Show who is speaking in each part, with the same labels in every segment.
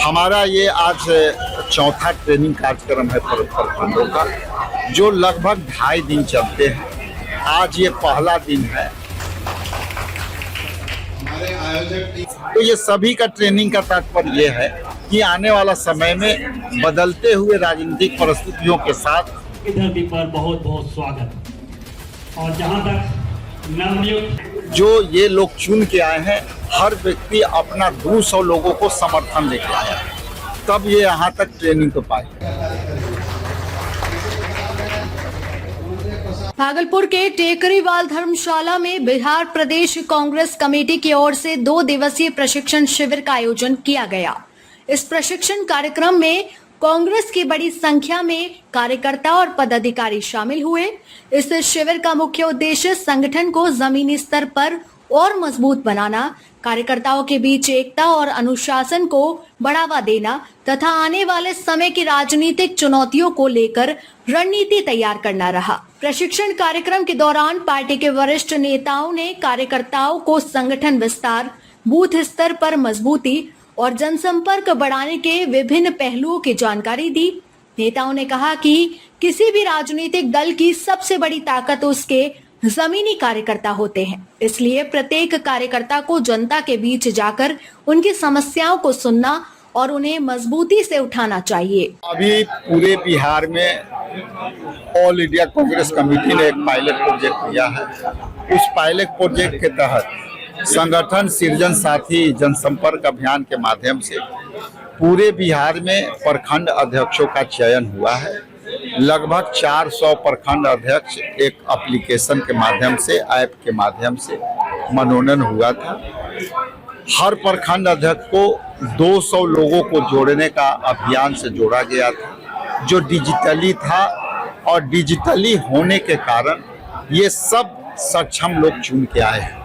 Speaker 1: हमारा ये आज चौथा ट्रेनिंग कार्यक्रम है प्रखंडों का, जो लगभग 2.5 दिन चलते हैं। आज ये पहला दिन है। तो ये सभी का ट्रेनिंग का तात्पर्य ये है कि आने वाला समय में बदलते हुए राजनीतिक परिस्थितियों के साथ
Speaker 2: धरती पर बहुत बहुत स्वागत। और जहां तक नवनियुक्त
Speaker 1: जो ये लोग चुन के आए हैं, हर व्यक्ति अपना 200 लोगों को समर्थन लेके आया है, तब ये यहाँ तक ट्रेनिंग तो पाए।
Speaker 3: भागलपुर के टेकरीवाल धर्मशाला में बिहार प्रदेश कांग्रेस कमेटी की ओर से 2 दिवसीय प्रशिक्षण शिविर का आयोजन किया गया। इस प्रशिक्षण कार्यक्रम में कांग्रेस की बड़ी संख्या में कार्यकर्ता और पदाधिकारी शामिल हुए। इस शिविर का मुख्य उद्देश्य संगठन को जमीनी स्तर पर और मजबूत बनाना, कार्यकर्ताओं के बीच एकता और अनुशासन को बढ़ावा देना तथा आने वाले समय की राजनीतिक चुनौतियों को लेकर रणनीति तैयार करना रहा। प्रशिक्षण कार्यक्रम के दौरान पार्टी के वरिष्ठ नेताओं ने कार्यकर्ताओं को संगठन विस्तार, बूथ स्तर पर मजबूती और जनसंपर्क बढ़ाने के विभिन्न पहलुओं की जानकारी दी। नेताओं ने कहा कि किसी भी राजनीतिक दल की सबसे बड़ी ताकत उसके जमीनी कार्यकर्ता होते हैं, इसलिए प्रत्येक कार्यकर्ता को जनता के बीच जाकर उनकी समस्याओं को सुनना और उन्हें मजबूती से उठाना चाहिए।
Speaker 1: अभी पूरे बिहार में ऑल इंडिया कांग्रेस कमेटी ने एक पायलट प्रोजेक्ट लिया है। उस पायलट प्रोजेक्ट के तहत संगठन सृजन साथी जनसंपर्क अभियान के माध्यम से पूरे बिहार में प्रखंड अध्यक्षों का चयन हुआ है। लगभग 400 प्रखंड अध्यक्ष एक एप्लीकेशन के माध्यम से, ऐप के माध्यम से मनोनयन हुआ था। हर प्रखंड अध्यक्ष को 200 लोगों को जोड़ने का अभियान से जोड़ा गया था, जो डिजिटली था, और डिजिटली होने के कारण ये सब सक्षम लोग चुन के आए हैं।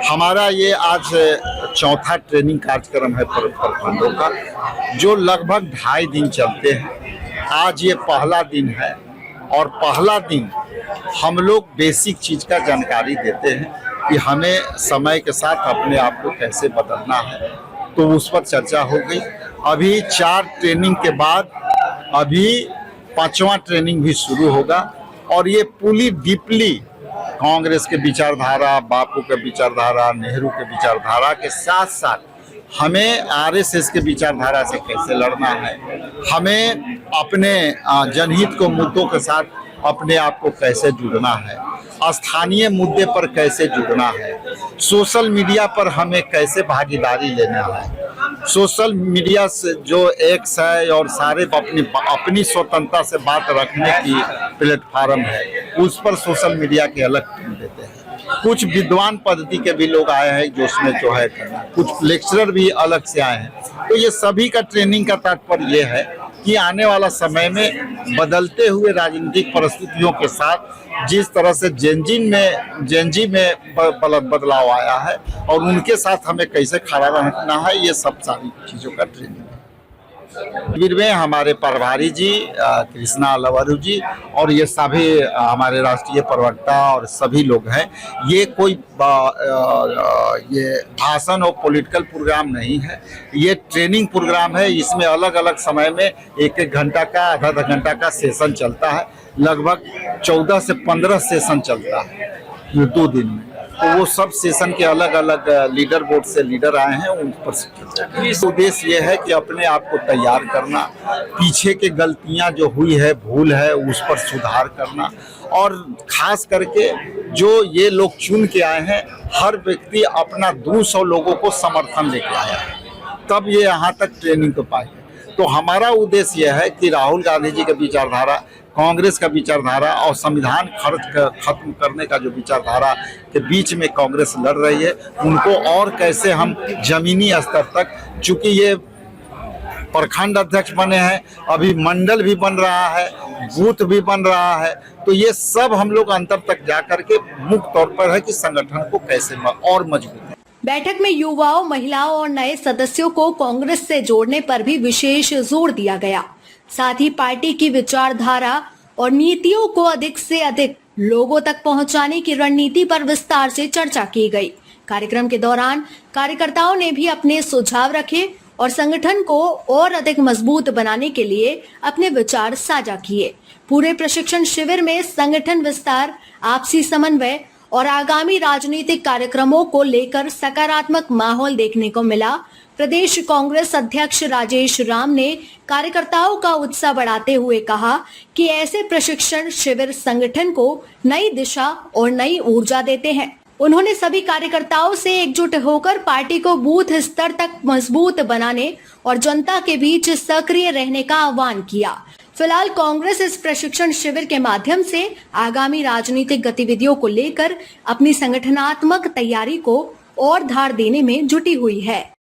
Speaker 1: हमारा ये आज चौथा ट्रेनिंग कार्यक्रम है प्रखंडों का, जो लगभग 2.5 दिन चलते हैं। आज ये पहला दिन है, और पहला दिन हम लोग बेसिक चीज का जानकारी देते हैं कि हमें समय के साथ अपने आप को कैसे बदलना है, तो उस पर चर्चा हो गई। अभी 4 ट्रेनिंग के बाद अभी 5वां ट्रेनिंग भी शुरू होगा, और ये पूरी डीपली कांग्रेस के विचारधारा, बापू के विचारधारा, नेहरू के विचारधारा के साथ साथ हमें आरएसएस के विचारधारा से कैसे लड़ना है, हमें अपने जनहित को मुद्दों के साथ अपने आप को कैसे जुड़ना है, स्थानीय मुद्दे पर कैसे जुड़ना है, सोशल मीडिया पर हमें कैसे भागीदारी लेना है। सोशल मीडिया से जो एक्स है और सारे अपनी स्वतंत्रता से बात रखने की प्लेटफार्म है, उस पर सोशल मीडिया के अलग टीम देते हैं। कुछ विद्वान पद्धति के भी लोग आए हैं जो उसमें जो है करना, कुछ लेक्चरर भी अलग से आए हैं। तो ये सभी का ट्रेनिंग का तात्पर्य ये है कि आने वाला समय में बदलते हुए राजनीतिक परिस्थितियों के साथ जिस तरह से जेनजी में बदलाव आया है, और उनके साथ हमें कैसे खड़ा रहना है, ये सब सारी चीज़ों का ट्रेनिंग है। शिविर में हमारे प्रभारी जी कृष्णा लवरू जी और ये सभी हमारे राष्ट्रीय प्रवक्ता और सभी लोग हैं। ये कोई ये भाषण और पॉलिटिकल प्रोग्राम नहीं है, ये ट्रेनिंग प्रोग्राम है। इसमें अलग अलग समय में 1-1 घंटा का, आधा घंटा का सेशन चलता है। लगभग 14 से 15 सेशन चलता है 2 दिन में। तो वो सब सेशन के अलग अलग लीडर बोर्ड से लीडर आए हैं, उन पर उद्देश्य ये है कि अपने आप को तैयार करना, पीछे के गलतियां जो हुई है, भूल है, उस पर सुधार करना, और खास करके जो ये लोग चुन के आए हैं, हर व्यक्ति अपना 200 लोगों को समर्थन लेके आया है, तब ये यहाँ तक ट्रेनिंग तो पाए। तो हमारा उद्देश्य यह है कि राहुल गांधी जी का विचारधारा, कांग्रेस का विचारधारा और संविधान खत्म करने का जो विचारधारा के बीच में कांग्रेस लड़ रही है, उनको और कैसे हम जमीनी स्तर तक, चूंकि ये प्रखंड अध्यक्ष बने हैं, अभी मंडल भी बन रहा है, बूथ भी बन रहा है, तो ये सब हम लोग अंतर तक जा करके मुख्य तौर पर है कि संगठन को कैसे और मजबूत।
Speaker 3: बैठक में युवाओं, महिलाओं और नए सदस्यों को कांग्रेस से जोड़ने पर भी विशेष जोर दिया गया। साथ ही पार्टी की विचारधारा और नीतियों को अधिक से अधिक लोगों तक पहुंचाने की रणनीति पर विस्तार से चर्चा की गई। कार्यक्रम के दौरान कार्यकर्ताओं ने भी अपने सुझाव रखे और संगठन को और अधिक मजबूत बनाने के लिए अपने विचार साझा किए। पूरे प्रशिक्षण शिविर में संगठन विस्तार, आपसी समन्वय और आगामी राजनीतिक कार्यक्रमों को लेकर सकारात्मक माहौल देखने को मिला। प्रदेश कांग्रेस अध्यक्ष राजेश राम ने कार्यकर्ताओं का उत्साह बढ़ाते हुए कहा कि ऐसे प्रशिक्षण शिविर संगठन को नई दिशा और नई ऊर्जा देते हैं। उन्होंने सभी कार्यकर्ताओं से एकजुट होकर पार्टी को बूथ स्तर तक मजबूत बनाने और जनता के बीच सक्रिय रहने का आह्वान किया। फिलहाल कांग्रेस इस प्रशिक्षण शिविर के माध्यम से आगामी राजनीतिक गतिविधियों को लेकर अपनी संगठनात्मक तैयारी को और धार देने में जुटी हुई है।